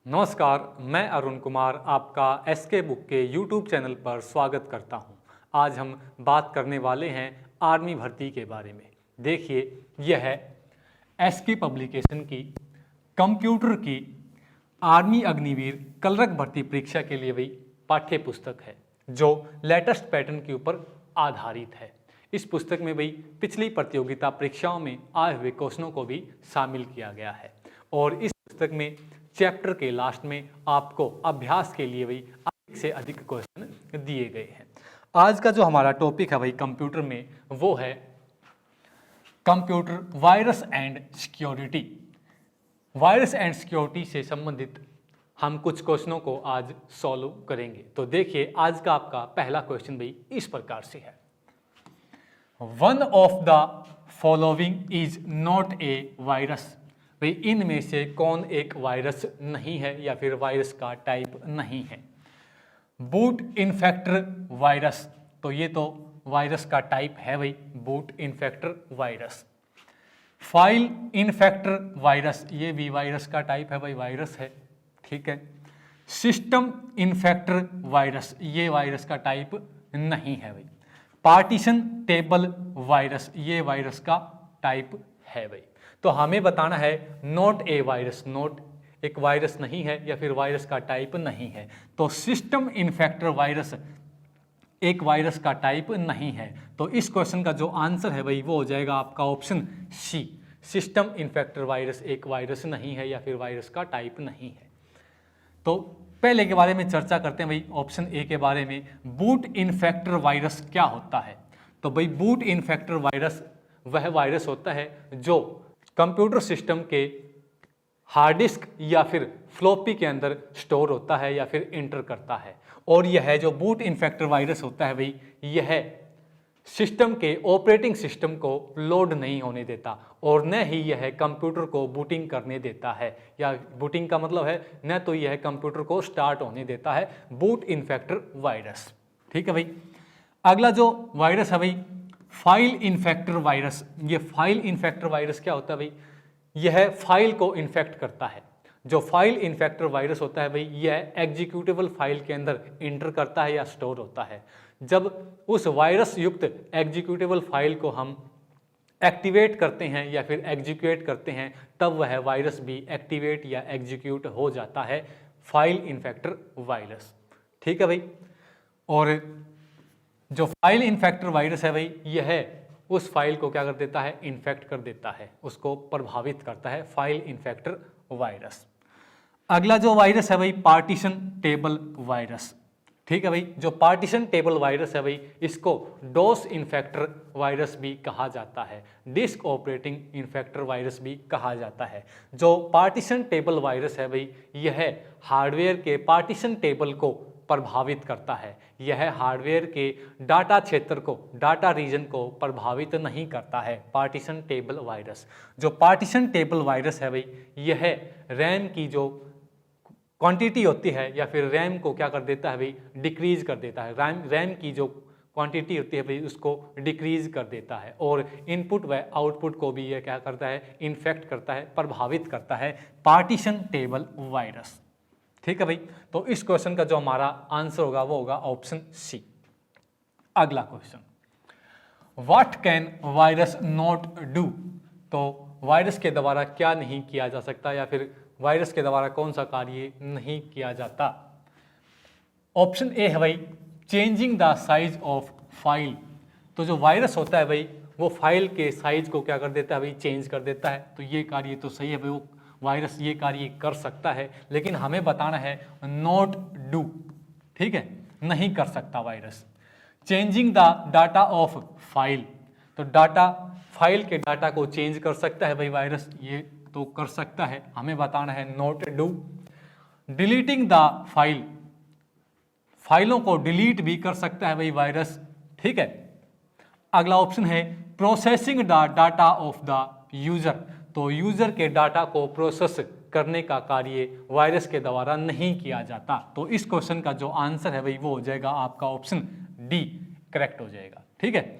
नमस्कार, मैं अरुण कुमार आपका एसके बुक के यूट्यूब चैनल पर स्वागत करता हूं। आज हम बात करने वाले हैं आर्मी भर्ती के बारे में। देखिए, यह है एसके पब्लिकेशन की कंप्यूटर की आर्मी अग्निवीर कलरक भर्ती परीक्षा के लिए भी पाठ्य पुस्तक है जो लेटेस्ट पैटर्न के ऊपर आधारित है। इस पुस्तक में भी पिछली प्रतियोगिता परीक्षाओं में आए हुए क्वेश्चनों को भी शामिल किया गया है और इस पुस्तक में चैप्टर के लास्ट में आपको अभ्यास के लिए भी अधिक से अधिक क्वेश्चन दिए गए हैं। आज का जो हमारा टॉपिक है भाई कंप्यूटर में, वो है computer virus and security. Virus and security से संबंधित हम कुछ क्वेश्चनों को आज सॉल्व करेंगे। तो देखिए, आज का आपका पहला क्वेश्चन भाई इस प्रकार से है, one of the following is not a virus. भाई इनमें से कौन एक वायरस नहीं है या फिर वायरस का टाइप नहीं है। बूट इन्फेक्टर वायरस, तो ये तो वायरस का टाइप है भाई, boot infector virus. File infector virus, ये भी वायरस का टाइप है भाई, वायरस है, ठीक है। सिस्टम इन्फेक्टर वायरस, ये वायरस का टाइप नहीं है भाई। पार्टीशन टेबल वायरस, ये वायरस का टाइप है भाई। तो हमें बताना है नॉट ए वायरस, नॉट एक वायरस नहीं है या फिर वायरस का टाइप नहीं है। तो सिस्टम इन्फेक्टर वायरस एक वायरस का टाइप नहीं है। तो इस क्वेश्चन का जो आंसर है भाई वो हो जाएगा आपका option C, system infector virus एक वायरस नहीं है या फिर वायरस का टाइप नहीं है। तो पहले के बारे में चर्चा करते हैं भाई, ऑप्शन ए के बारे में। बूट इन्फेक्टर वायरस क्या होता है? तो भाई बूट इन्फेक्टर वायरस वह वायरस होता है जो कंप्यूटर सिस्टम के हार्ड डिस्क या फिर फ्लॉपी के अंदर स्टोर होता है या फिर इंटर करता है। और यह जो बूट इन्फेक्टर वायरस होता है भाई, यह सिस्टम के ऑपरेटिंग सिस्टम को लोड नहीं होने देता और न ही यह कंप्यूटर को बूटिंग करने देता है, या बूटिंग का मतलब है न तो यह कंप्यूटर को स्टार्ट होने देता है, बूट इन्फेक्टर वायरस, ठीक है भाई। अगला जो वायरस है भाई, फाइल इन्फेक्टर वायरस। ये फाइल इन्फेक्टर वायरस क्या होता है भाई? यह फाइल को इन्फेक्ट करता है। जो फाइल इन्फेक्टर वायरस होता है भाई, यह एग्जीक्यूटेबल फाइल के अंदर इंटर करता है या स्टोर होता है। जब उस वायरस युक्त एग्जीक्यूटेबल फाइल को हम एक्टिवेट करते हैं या फिर एग्जीक्यूट करते हैं, तब वह वायरस भी एक्टिवेट या एग्जीक्यूट हो जाता है, फाइल इन्फेक्टर वायरस, ठीक है भाई। और जो फाइल इन्फेक्टर वायरस है भाई, यह उस फाइल को क्या कर देता है? इन्फेक्ट कर देता है, उसको प्रभावित करता है, फाइल इन्फेक्टर वायरस। अगला जो वायरस है भाई, पार्टीशन टेबल वायरस, ठीक है भाई। जो पार्टीशन टेबल वायरस है भाई, इसको डोस इन्फेक्टर वायरस भी कहा जाता है, डिस्क ऑपरेटिंग इन्फेक्टर वायरस भी कहा जाता है। जो पार्टीशन टेबल वायरस है भाई, यह हार्डवेयर के पार्टीशन टेबल को प्रभावित करता है। यह हार्डवेयर के डाटा क्षेत्र को, डाटा रीजन को प्रभावित नहीं करता है, पार्टीशन टेबल वायरस। जो पार्टीशन टेबल वायरस है भाई, यह रैम की जो क्वांटिटी होती है या फिर रैम को क्या कर देता है भाई? डिक्रीज कर देता है। रैम की जो क्वांटिटी होती है भाई, उसको डिक्रीज कर देता है और इनपुट व आउटपुट को भी यह क्या करता है? इन्फेक्ट करता है, प्रभावित करता है, पार्टीशन टेबल वायरस, ठीक है भाई। तो इस क्वेश्चन का जो हमारा आंसर होगा वो होगा ऑप्शन सी। अगला question, what can virus not do. तो वायरस के द्वारा क्या नहीं किया जा सकता या फिर वायरस के द्वारा कौन सा कार्य नहीं किया जाता? ऑप्शन ए है भाई, changing the size of file. तो जो वायरस होता है भाई, वो फाइल के साइज को क्या कर देता है भाई? चेंज कर देता है। तो ये कार्य तो सही है भाई, वो वायरस ये कार्य कर सकता है, लेकिन हमें बताना है नॉट डू, ठीक है, नहीं कर सकता virus. Changing the data of file, तो डाटा, फाइल के डाटा को चेंज कर सकता है भाई वायरस, ये तो कर सकता है, हमें बताना है not do. Deleting the file, फाइलों को डिलीट भी कर सकता है भाई वायरस, ठीक है। अगला ऑप्शन है processing the data of the user. तो यूजर के डाटा को प्रोसेस करने का कार्य वायरस के द्वारा नहीं किया जाता। तो इस क्वेश्चन का जो आंसर है भाई वो हो जाएगा आपका ऑप्शन डी, करेक्ट हो जाएगा, ठीक है।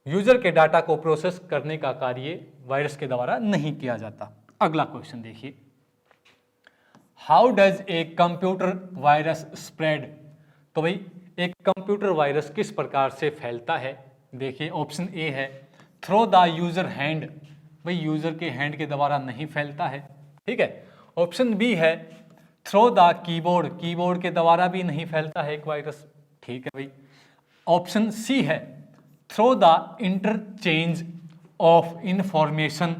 यूजर के डाटा को प्रोसेस करने का कार्य वायरस के द्वारा नहीं किया जाता। अगला क्वेश्चन देखिए, how does a computer virus spread? तो भाई एक कंप्यूटर वायरस किस प्रकार से फैलता है? देखिए ऑप्शन ए है थ्रो द यूजर हैंड, भाई यूजर के हैंड के द्वारा नहीं फैलता है, ठीक है। ऑप्शन बी है थ्रो द कीबोर्ड, कीबोर्ड के द्वारा भी नहीं फैलता है एक वायरस, ठीक है भाई। ऑप्शन सी है through the interchange of information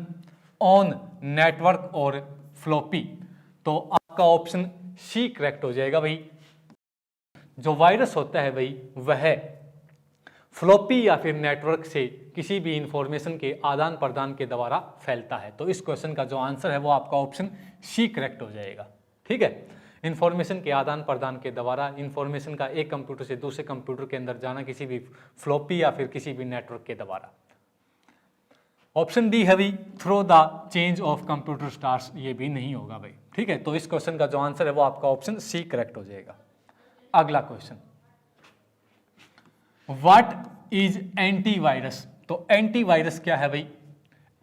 on network और फ्लॉपी, तो आपका ऑप्शन सी करेक्ट हो जाएगा भाई। जो वायरस होता है भाई वह फ्लॉपी या फिर नेटवर्क से किसी भी इंफॉर्मेशन के आदान प्रदान के द्वारा फैलता है। तो इस क्वेश्चन का जो आंसर है वो आपका ऑप्शन सी करेक्ट हो जाएगा, ठीक है। इंफॉर्मेशन के आदान प्रदान के द्वारा इंफॉर्मेशन का एक कंप्यूटर से दूसरे कंप्यूटर के अंदर जाना किसी भी फ्लॉपी या फिर किसी भी नेटवर्क के द्वारा। ऑप्शन डी है भाई through the change of computer stars, ये भी नहीं होगा भाई, ठीक है। तो इस क्वेश्चन का जो आंसर है वो आपका ऑप्शन सी करेक्ट हो जाएगा। अगला क्वेश्चन, व्हाट इज एंटीवायरस? तो एंटीवायरस क्या है भाई?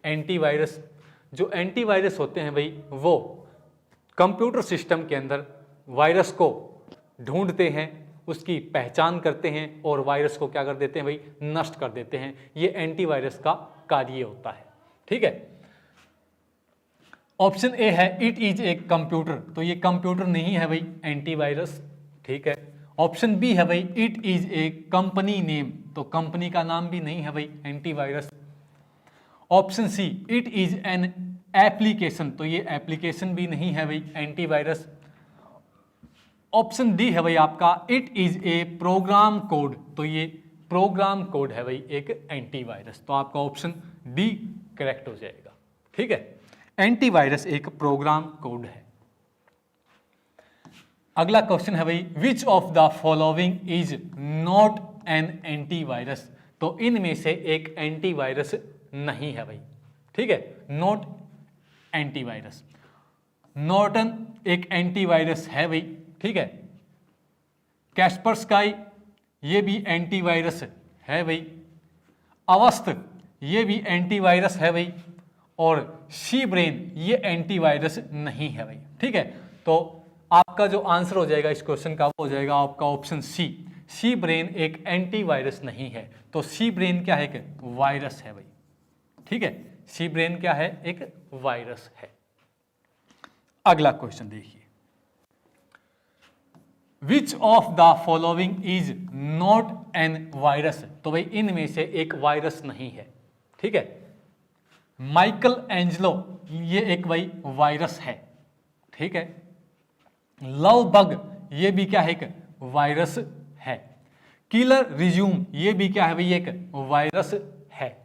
एंटीवायरस, जो एंटीवायरस होते हैं भाई वो कंप्यूटर सिस्टम के अंदर वायरस को ढूंढते हैं, उसकी पहचान करते हैं और वायरस को क्या कर देते हैं भाई? नष्ट कर देते हैं। ये एंटीवायरस का कार्य होता है, ठीक है। ऑप्शन ए है इट इज ए कंप्यूटर, तो ये कंप्यूटर नहीं है भाई एंटीवायरस, ठीक है। ऑप्शन बी है भाई it is A company name, तो कंपनी का नाम भी नहीं है भाई antivirus. Option see it is an application, तो ये एप्लीकेशन भी नहीं है भाई एंटीवायरस। ऑप्शन डी है भाई आपका it is a program code, तो ये प्रोग्राम कोड है भाई एक एंटीवायरस, तो आपका ऑप्शन डी करेक्ट हो जाएगा, ठीक है। एंटीवायरस एक प्रोग्राम कोड है। अगला क्वेश्चन है भाई which of the following is not an antivirus? तो इनमें से एक एंटीवायरस नहीं है भाई, ठीक है। नॉट एंटीवायरस, नॉर्टन एक एंटीवायरस है भाई, ठीक है। कैस्परस्काई ये भी एंटीवायरस है भाई। अवस्थ ये भी एंटीवायरस है भाई। और सी ब्रेन ये एंटीवायरस नहीं है भाई, ठीक है। तो आपका जो आंसर हो जाएगा इस क्वेश्चन का वो हो जाएगा आपका ऑप्शन सी, सी ब्रेन एक एंटीवायरस नहीं है। तो सी ब्रेन क्या है? एक वायरस है भाई, ठीक है। सी ब्रेन क्या है? एक वायरस है। अगला क्वेश्चन देखिए, which of the following is not an virus? तो भाई इनमें से एक वायरस नहीं है, ठीक है। माइकल एंजलो ये एक भाई वायरस है, ठीक है। लव बग ये भी क्या है? एक वायरस है। किलर रिज्यूम ये भी क्या है भाई? एक वायरस है।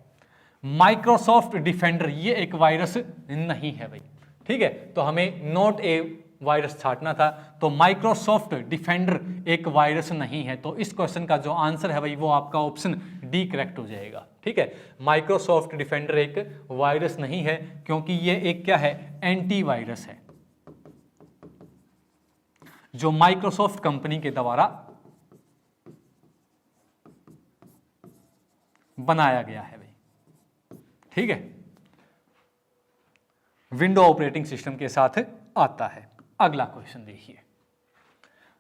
माइक्रोसॉफ्ट डिफेंडर ये एक वायरस नहीं है भाई, ठीक है। तो हमें नॉट ए वायरस छांटना था, तो माइक्रोसॉफ्ट डिफेंडर एक वायरस नहीं है। तो इस क्वेश्चन का जो आंसर है भाई वो आपका ऑप्शन डी करेक्ट हो जाएगा, ठीक है। माइक्रोसॉफ्ट डिफेंडर एक वायरस नहीं है क्योंकि ये एक क्या है? एंटीवायरस है जो माइक्रोसॉफ्ट कंपनी के द्वारा बनाया गया है भाई, ठीक है। विंडो ऑपरेटिंग सिस्टम के साथ आता है। अगला क्वेश्चन देखिए,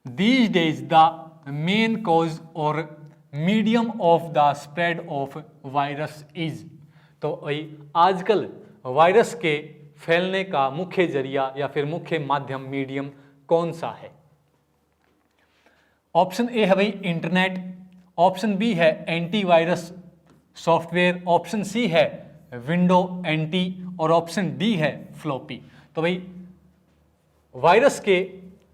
these days the main cause और medium of the spread of virus is? तो भाई आजकल वायरस के फैलने का मुख्य जरिया या फिर मुख्य माध्यम मीडियम कौन सा है? ऑप्शन ए है भाई इंटरनेट, ऑप्शन बी है एंटीवायरस सॉफ्टवेयर, ऑप्शन सी है विंडो एंटी और ऑप्शन डी है फ्लॉपी। तो भाई वायरस के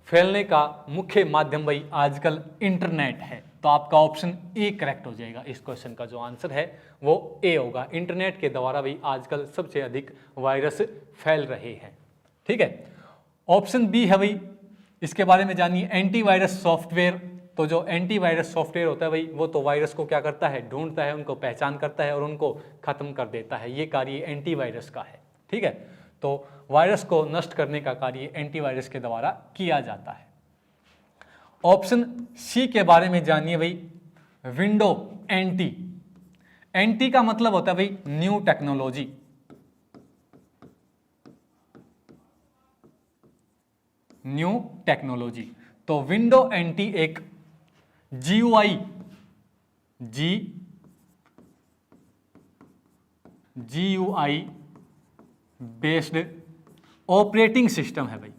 फैलने का मुख्य माध्यम भाई आजकल इंटरनेट है, तो आपका ऑप्शन ए करेक्ट हो जाएगा। इस क्वेश्चन का जो आंसर है वो ए होगा। इंटरनेट के द्वारा भाई आजकल सबसे अधिक वायरस फैल रहे हैं, ठीक है। ऑप्शन बी है भाई, इसके बारे में जानिए, एंटीवायरस सॉफ्टवेयर। तो जो एंटीवायरस सॉफ्टवेयर होता है भाई वो तो वायरस को क्या करता है? ढूंढता है, उनको पहचान करता है और उनको खत्म कर देता है। ये कार्य एंटीवायरस का है, ठीक है। तो वायरस को नष्ट करने का कार्य एंटीवायरस के द्वारा किया जाता है। ऑप्शन सी के बारे में जानिए भाई, विंडो एंटी। एंटी का मतलब होता है भाई न्यू टेक्नोलॉजी, न्यू टेक्नोलॉजी। तो विंडो एनटी एक GUI बेस्ड ऑपरेटिंग सिस्टम है भाई।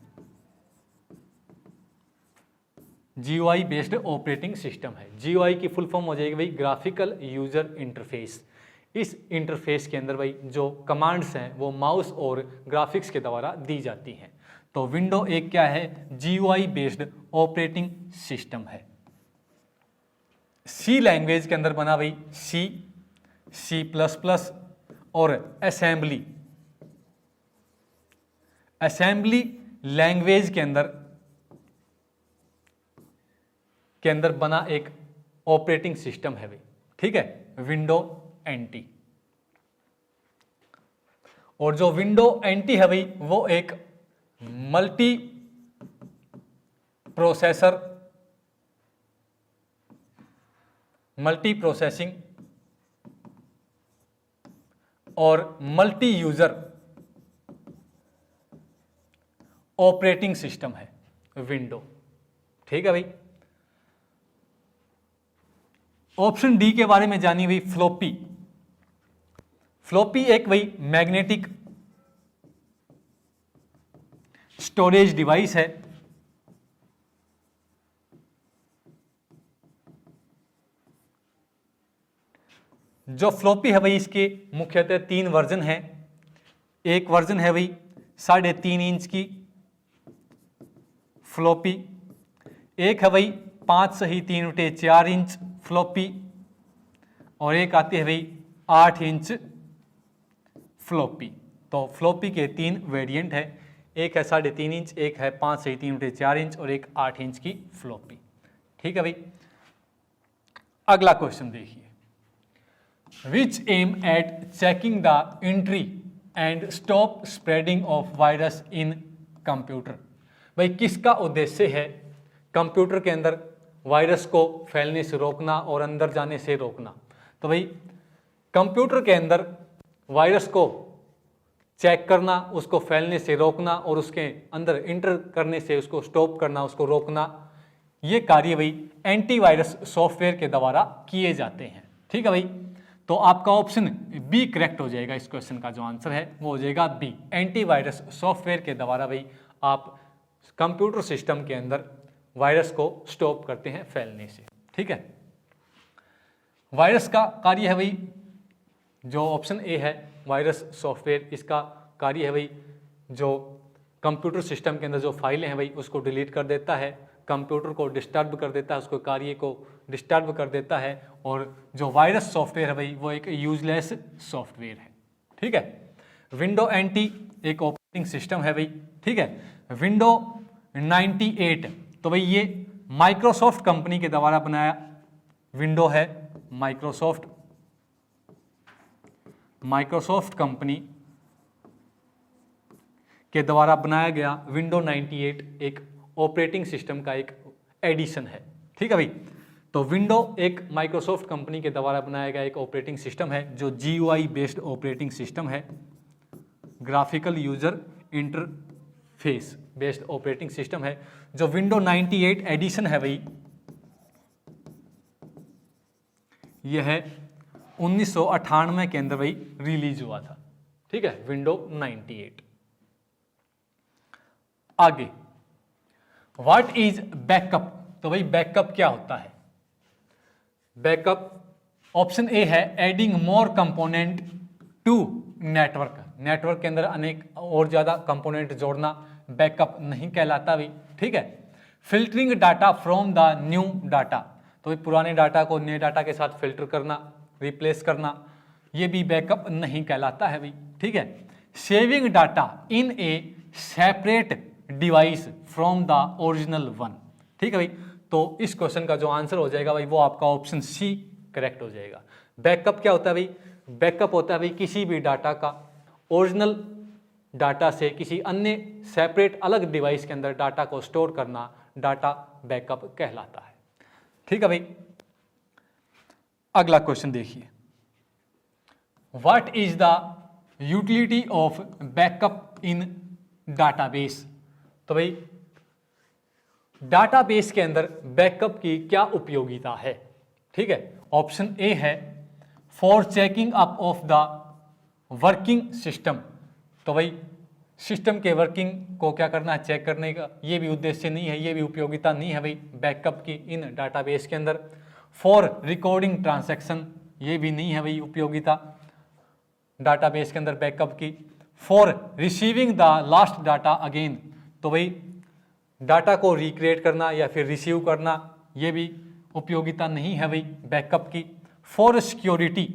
GUI बेस्ड ऑपरेटिंग सिस्टम है। GUI की फुल फॉर्म हो जाएगी भाई ग्राफिकल यूजर इंटरफेस। इस इंटरफेस के अंदर भाई जो कमांड्स हैं वो माउस और ग्राफिक्स के द्वारा दी जाती हैं। तो विंडो एक क्या है? GUI बेस्ड ऑपरेटिंग सिस्टम है। C लैंग्वेज के अंदर बना भाई C++ और असेंबली लैंग्वेज के अंदर बना एक ऑपरेटिंग सिस्टम है भाई, ठीक है, विंडो एनटी। और जो विंडो एनटी है भाई वो एक मल्टी प्रोसेसिंग और मल्टी यूजर ऑपरेटिंग सिस्टम है विंडो, ठीक है भाई। ऑप्शन डी के बारे में जानिए भाई, फ्लॉपी एक भाई मैग्नेटिक स्टोरेज डिवाइस है जो फ्लॉपी है भाई इसके मुख्यतः 3 वर्जन हैं। एक वर्जन है भाई 3.5 इंच की फ्लॉपी, एक है भाई 5.3/4 इंच फ्लॉपी और एक आती है भाई 8 इंच फ्लॉपी। तो फ्लॉपी के 3 वेरिएंट है, एक है 3.5 इंच, एक है 5.3/4 इंच और एक 8 इंच की फ्लॉपी, ठीक है भाई। अगला क्वेश्चन देखिए, which aim at checking the entry and stop spreading of virus in computer। भाई किसका उद्देश्य है कंप्यूटर के अंदर वायरस को फैलने से रोकना और अंदर जाने से रोकना। तो भाई कंप्यूटर के अंदर वायरस को चेक करना, उसको फैलने से रोकना और उसके अंदर इंटर करने से उसको स्टॉप करना, उसको रोकना, ये कार्य भाई एंटीवायरस सॉफ्टवेयर के द्वारा किए जाते हैं, ठीक है भाई। तो आपका ऑप्शन बी करेक्ट हो जाएगा। इस क्वेश्चन का जो आंसर है वो हो जाएगा बी, एंटीवायरस सॉफ्टवेयर के द्वारा भाई आप कंप्यूटर सिस्टम के अंदर वायरस को स्टॉप करते हैं फैलने से, ठीक है। वायरस का कार्य है भाई, जो ऑप्शन ए है वायरस सॉफ्टवेयर, इसका कार्य है भाई जो कंप्यूटर सिस्टम के अंदर जो फाइलें हैं भाई उसको डिलीट कर देता है, कंप्यूटर को डिस्टर्ब कर देता है, उसको कार्य को डिस्टर्ब कर देता है। और जो वायरस सॉफ्टवेयर है भाई वो एक यूजलेस सॉफ्टवेयर है, ठीक है। विंडो एनटी एक ऑपरेटिंग सिस्टम है भाई, ठीक है। विंडो 98 तो भाई ये माइक्रोसॉफ्ट कंपनी के द्वारा बनाया विंडो है, माइक्रोसॉफ्ट कंपनी के द्वारा बनाया गया विंडो 98 एक ऑपरेटिंग सिस्टम का एक एडिशन है, ठीक है भाई। तो विंडो एक माइक्रोसॉफ्ट कंपनी के द्वारा बनाया गया एक ऑपरेटिंग सिस्टम है जो GUI बेस्ड ऑपरेटिंग सिस्टम है, graphical user interface based operating system है। जो विंडो 98 एडिशन है भाई यह है 1998 के अंदर भाई रिलीज हुआ था, ठीक है, विंडो 98। आगे व्हाट इज बैकअप। तो भाई बैकअप क्या होता है? बैकअप ऑप्शन ए है adding more component to network के अंदर अनेक और ज्यादा कंपोनेंट जोड़ना बैकअप नहीं कहलाता भाई, ठीक है। Filtering data from the new data, तो भाई पुराने डाटा को नए डाटा के साथ फिल्टर करना, रिप्लेस करना, ये भी बैकअप नहीं कहलाता है भाई, ठीक है। Saving data in A separate device from the original one, ठीक है भाई। तो इस क्वेश्चन का जो आंसर हो जाएगा भाई वो आपका ऑप्शन सी करेक्ट हो जाएगा। बैकअप क्या होता है भाई? बैकअप होता है भाई किसी भी डाटा का ओरिजिनल डाटा से किसी अन्य सेपरेट अलग डिवाइस के अंदर डाटा को स्टोर करना, डाटा बैकअप कहलाता है, ठीक है भाई। अगला क्वेश्चन देखिए, what is the utility of backup in database. तो भाई डाटाबेस के अंदर बैकअप की क्या उपयोगिता है? ठीक है, ऑप्शन ए है for checking up of the working system. तो भाई सिस्टम के वर्किंग को क्या करना है, चेक करने का, ये भी उद्देश्य नहीं है, ये भी उपयोगिता नहीं है भाई बैकअप की इन डाटाबेस के अंदर। फॉर रिकॉर्डिंग ट्रांजैक्शन, ये भी नहीं है भाई उपयोगिता डाटाबेस के अंदर बैकअप की। For receiving the last data again, तो भाई डाटा को रिक्रिएट करना या फिर रिसीव करना, ये भी उपयोगिता नहीं है भाई बैकअप की। फॉर सिक्योरिटी,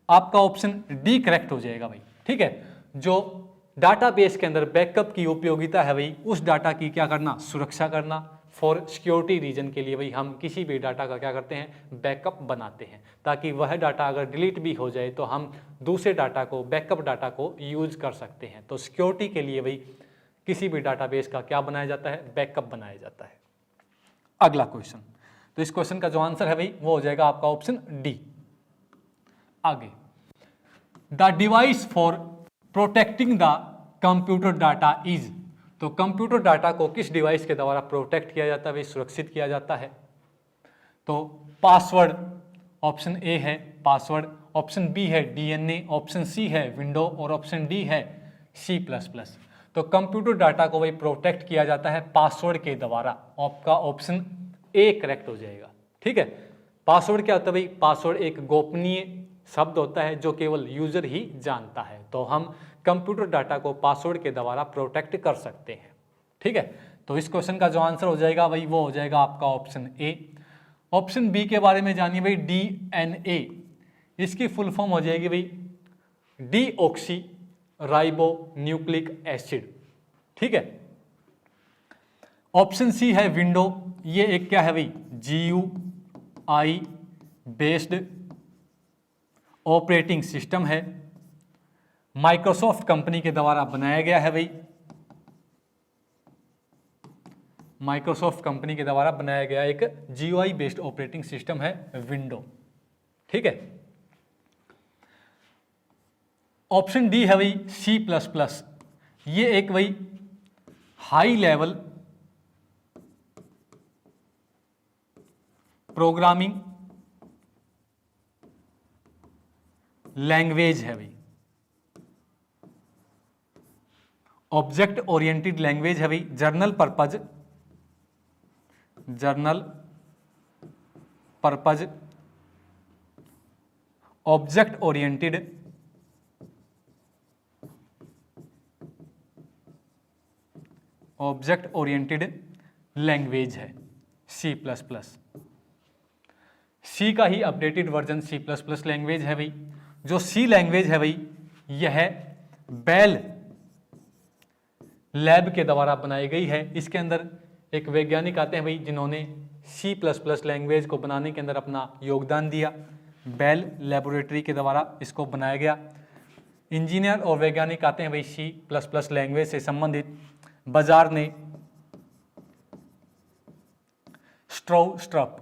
आपका ऑप्शन डी करेक्ट हो जाएगा भाई। ठीक है, जो डाटाबेस के अंदर बैकअप की उपयोगिता है भाई उस डाटा की क्या करना, सुरक्षा करना। फॉर सिक्योरिटी रीजन के लिए भाई हम किसी भी डाटा का क्या करते हैं, बैकअप बनाते हैं, ताकि वह डाटा अगर डिलीट भी हो जाए तो हम दूसरे डाटा को, बैकअप डाटा को यूज कर सकते हैं। तो सिक्योरिटी के लिए भाई किसी भी डाटाबेस का क्या बनाया जाता है, बैकअप बनाया जाता है। अगला क्वेश्चन, तो इस क्वेश्चन का जो आंसर है भाई वो हो जाएगा आपका ऑप्शन डी। आगे, the device for protecting the computer data is, तो कंप्यूटर डाटा को किस डिवाइस के द्वारा प्रोटेक्ट किया जाता है भाई, सुरक्षित किया जाता है? तो पासवर्ड, ऑप्शन ए है पासवर्ड, ऑप्शन बी है डीएनए, ऑप्शन सी है विंडो और ऑप्शन डी है C++। तो कंप्यूटर डाटा को भाई प्रोटेक्ट किया जाता है पासवर्ड के द्वारा, आपका ऑप्शन ए करेक्ट हो जाएगा। ठीक है, पासवर्ड क्या होता है भाई, पासवर्ड एक गोपनीय शब्द होता है जो केवल यूजर ही जानता है, तो हम कंप्यूटर डाटा को पासवर्ड के द्वारा प्रोटेक्ट कर सकते हैं। ठीक है, तो इस क्वेश्चन का जो आंसर हो जाएगा भाई वो हो जाएगा आपका ऑप्शन ए। ऑप्शन बी के बारे में जानिए भाई, डीएनए, इसकी फुल फॉर्म हो जाएगी भाई डीऑक्सी राइबो न्यूक्लिक एसिड। ठीक है, ऑप्शन सी है विंडो, ये एक क्या है भाई, GUI बेस्ड ऑपरेटिंग सिस्टम है, माइक्रोसॉफ्ट कंपनी के द्वारा बनाया गया है भाई, माइक्रोसॉफ्ट कंपनी के द्वारा बनाया गया एक GUI बेस्ड ऑपरेटिंग सिस्टम है विंडो। ठीक है, ऑप्शन डी है भाई C++, ये एक भाई हाई लेवल प्रोग्रामिंग लैंग्वेज है भाई, ऑब्जेक्ट ओरिएंटेड लैंग्वेज है भाई, journal purpose object oriented language है C++। सी का ही अपडेटेड वर्जन C++ लैंग्वेज है भाई। जो सी लैंग्वेज है भाई यह बेल लैब के द्वारा बनाई गई है। इसके अंदर एक वैज्ञानिक आते हैं भाई जिन्होंने C++ लैंग्वेज को बनाने के अंदर अपना योगदान दिया। बेल लैबोरेटरी के द्वारा इसको बनाया गया। इंजीनियर और वैज्ञानिक आते हैं भाई C++ लैंग्वेज से संबंधित। बाजार ने स्ट्रॉप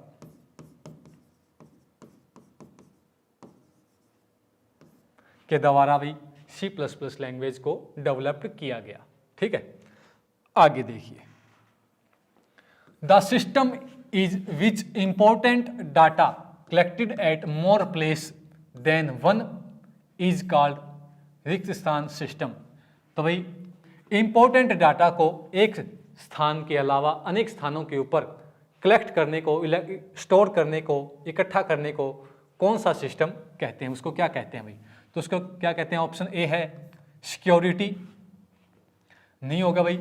के द्वारा भी C++ लैंग्वेज को डेवलप किया गया। ठीक है, आगे देखिए, the system is which important data collected at more place than one is called रिक्त स्थान सिस्टम। तो भाई इंपॉर्टेंट डाटा को एक स्थान के अलावा अनेक स्थानों के ऊपर कलेक्ट करने को, स्टोर करने को, इकट्ठा करने को कौन सा सिस्टम कहते हैं, उसको क्या कहते हैं भाई? तो उसको क्या कहते हैं? ऑप्शन ए है सिक्योरिटी, नहीं होगा भाई।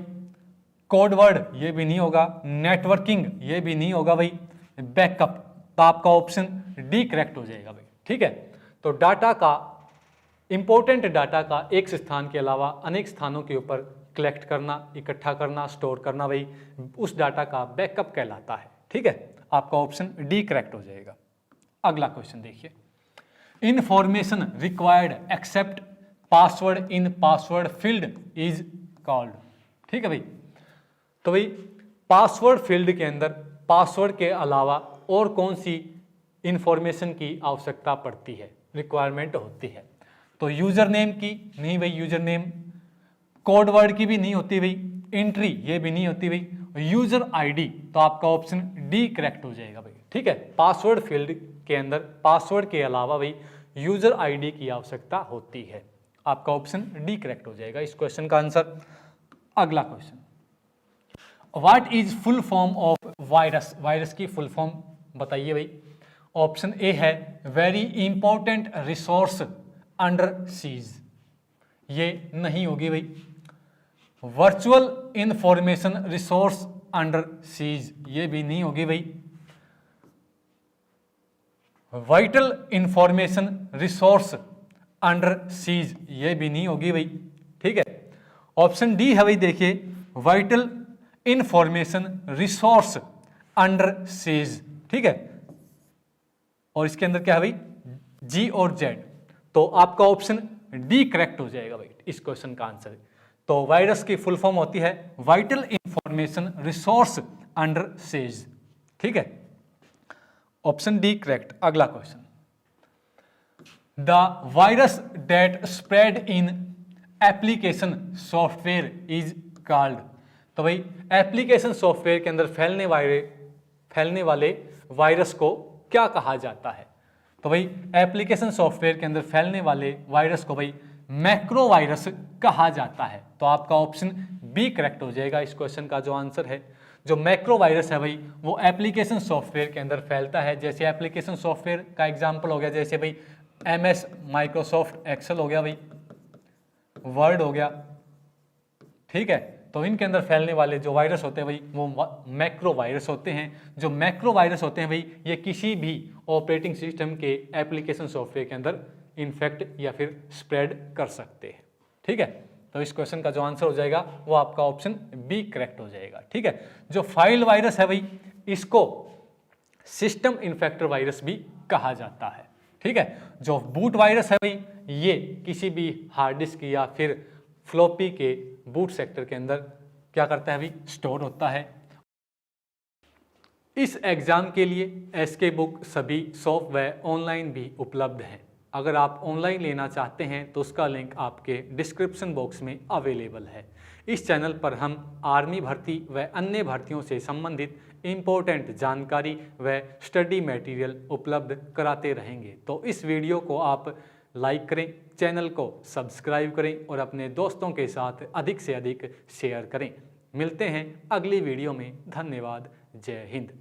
कोड वर्ड, ये भी नहीं होगा। नेटवर्किंग, ये भी नहीं होगा भाई। बैकअप, तो आपका ऑप्शन डी करेक्ट हो जाएगा भाई। ठीक है, तो डाटा का, इंपॉर्टेंट डाटा का एक स्थान के अलावा अनेक स्थानों के ऊपर कलेक्ट करना, इकट्ठा करना, स्टोर करना भाई, उस डाटा का बैकअप कहलाता है। ठीक है, आपका ऑप्शन डी करेक्ट हो जाएगा। अगला क्वेश्चन देखिए, information required accept password in password field is called. ठीक है भाई, तो भाई पासवर्ड फील्ड के अंदर पासवर्ड के अलावा और कौन सी इंफॉर्मेशन की आवश्यकता पड़ती है, रिक्वायरमेंट होती है? तो यूजर नेम की नहीं भाई, यूजर नेम। कोड वर्ड की भी नहीं होती भाई, एंट्री, ये भी नहीं होती भाई। यूजर आईडी, तो आपका ऑप्शन डी करेक्ट हो जाएगा भाई। ठीक है, पासवर्ड फील्ड के अंदर पासवर्ड के अलावा भाई यूजर आईडी की आवश्यकता होती है। आपका ऑप्शन डी करेक्ट हो जाएगा इस क्वेश्चन का आंसर। अगला question, what is full form of virus? Virus की फुल फॉर्म बताइए भाई। ऑप्शन ए है very important resource under seize, ये नहीं होगी भाई। Virtual information resource under seize, ये भी नहीं होगी भाई। Vital information resource under seize, ये भी नहीं होगी भाई। ठीक है, ऑप्शन डी है भाई, देखिए vital information resource under seize. ठीक है, और इसके अंदर क्या है भाई, जी और जेड, तो आपका ऑप्शन डी करेक्ट हो जाएगा भाई इस क्वेश्चन का आंसर। तो वायरस की फुल फॉर्म होती है vital information resource under seize. ठीक है, ऑप्शन डी करेक्ट। अगला question, the virus date spread in application software is called. तो भाई एप्लीकेशन सॉफ्टवेयर के अंदर फैलने वाले वायरस को क्या कहा जाता है? तो भाई एप्लीकेशन सॉफ्टवेयर के अंदर फैलने वाले वायरस को भाई मैक्रो वायरस कहा जाता है। तो आपका ऑप्शन बी करेक्ट हो जाएगा इस क्वेश्चन का जो आंसर है। जो मैक्रो वायरस है भाई वो एप्लीकेशन सॉफ्टवेयर के अंदर फैलता है। जैसे एप्लीकेशन सॉफ्टवेयर का एग्जांपल हो गया, जैसे भाई MS माइक्रोसॉफ्ट एक्सेल हो गया भाई, वर्ड हो गया। ठीक है, तो इनके अंदर फैलने वाले जो वायरस होते हैं भाई वो मैक्रो वायरस होते हैं। जो मैक्रो वायरस होते हैं भाई ये किसी भी ऑपरेटिंग सिस्टम के एप्लीकेशन सॉफ्टवेयर के अंदर इन्फेक्ट या फिर स्प्रेड कर सकते हैं। ठीक है, तो इस क्वेश्चन का जो आंसर हो जाएगा वो आपका ऑप्शन बी करेक्ट हो जाएगा। ठीक है, जो फाइल वायरस है भाई इसको सिस्टम इन्फेक्टर वायरस भी कहा जाता है। ठीक है, जो बूट वायरस है भाई ये किसी भी हार्ड डिस्क या फिर फ्लॉपी के बूट सेक्टर के अंदर क्या करता है भाई, स्टोर होता है। इस एग्जाम के लिए SK बुक सभी सॉफ्टवेयर ऑनलाइन भी उपलब्ध हैं। अगर आप ऑनलाइन लेना चाहते हैं तो उसका लिंक आपके डिस्क्रिप्शन बॉक्स में अवेलेबल है। इस चैनल पर हम आर्मी भर्ती व अन्य भर्तियों से संबंधित इम्पोर्टेंट जानकारी व स्टडी मटेरियल उपलब्ध कराते रहेंगे। तो इस वीडियो को आप लाइक करें, चैनल को सब्सक्राइब करें और अपने दोस्तों के साथ अधिक से अधिक शेयर करें। मिलते हैं अगली वीडियो में। धन्यवाद। जय हिंद।